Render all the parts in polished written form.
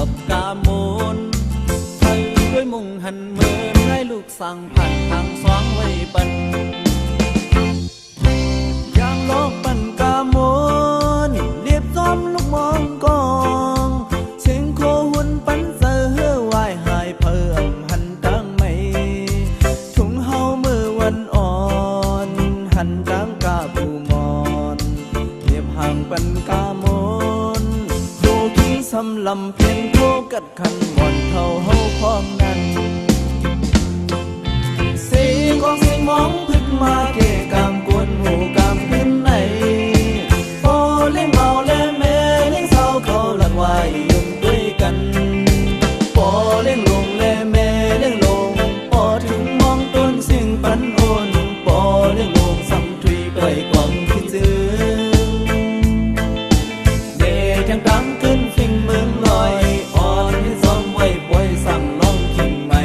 กับกาโมนไทยด้วยมุ่งหันเมินให้ลูกสั่งผ่านทางสองไว้บันยางลอกปันกาโมนเรียบซ้อมลูกมองกองเสียงโคหุ่นปันเสือวายหายเพิ่มหันตั้งไม่ถุงเฮามือวันอ่อนหันตั้งกาบูมอนเรียบห่างปันกาโมนดูขี้สำลำเพียงโคกัดขันหมอนเท่าเฮาพร้อมนั้นเสียงของเสียงมองพึ่งมาเกะกามกวนหมู่กามขึ้นไหนโอเล่งเมาเล่งแม่เล่งเศร้าเขาหลักไว้ยุ่งด้วยกันโอเล่งลงเล่แม่เล่งลงโอถึงมองต้นเสียงปันโอนโอเล่งลงสัมถุยไปกวางที่เจอเดทยังดังขึ้นฟิงเมืองลอยอ่อนที่ซ้อมไว้ปล่อยสั่งน้องขิงใหม่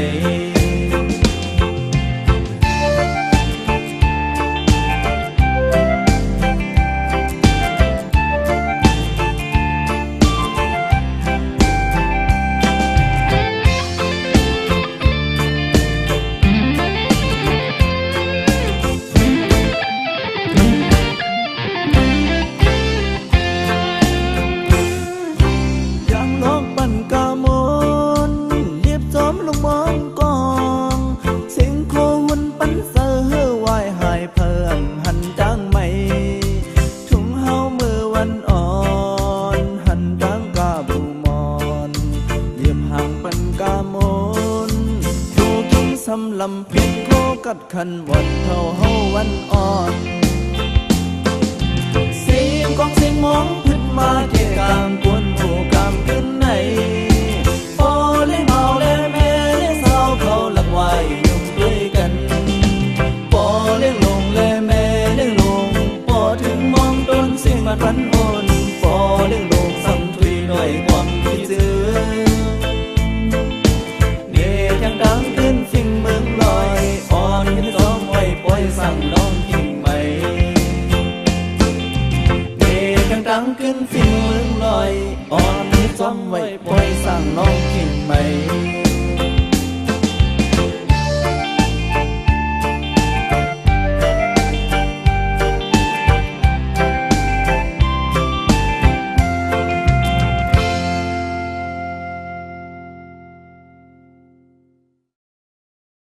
สำลำเพียงโคกัดขันวันเท่าเฮาวันอ่อนเสียงของเสียงมองพึ่งมาเกะกามกวนหมู่กามขึ้นไหนโอเล่เมาเล่แม่เล่เศร้าเขาหลักไว้ยุ่งด้วยกันโอเล่ลงเล่แม่เล่ลงโอถึงมองต้นเสียงมันพันโอนโอเล่ลงสัมถุยหน่อยความที่เจอยังดังขึ้นฟิงเมืองลอยอ่อนขึ้นซ้อมไว้ปล่อยสั่งน้องกิ่งใหม่เดยังดังขึ้นฟิงเมืองลอยอ่อนขึ้นซ้อมไว้ปล่อยสั่งน้องกิ่งใหม่